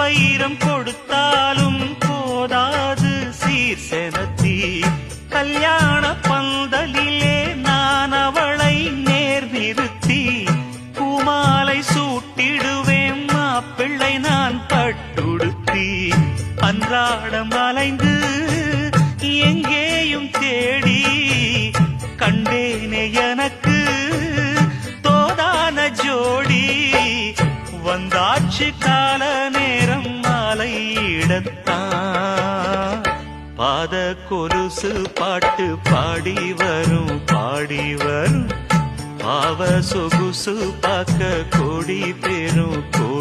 வைரம் கொடுத்தாலும் போதாது சீர் செனத்தி கல்யாண பந்தலிலே நான் அவளை நேர் நிறுத்தி பூமாலை சூட்டிடுவேன் மாப்பிள்ளை நான் பட்டுடுத்தி அன்றாடம் அலைந்து எங்கேயும் தேடி கண்டேனே எனக்கு தோதான ஜோடி வந்தாச்சு கால நேரம் மாலையிடத்தான் பாத கொலுசு பாட்டு பாடி வரும் பாவ சொகுசு பார்க்க கோடி பெரும் கோடி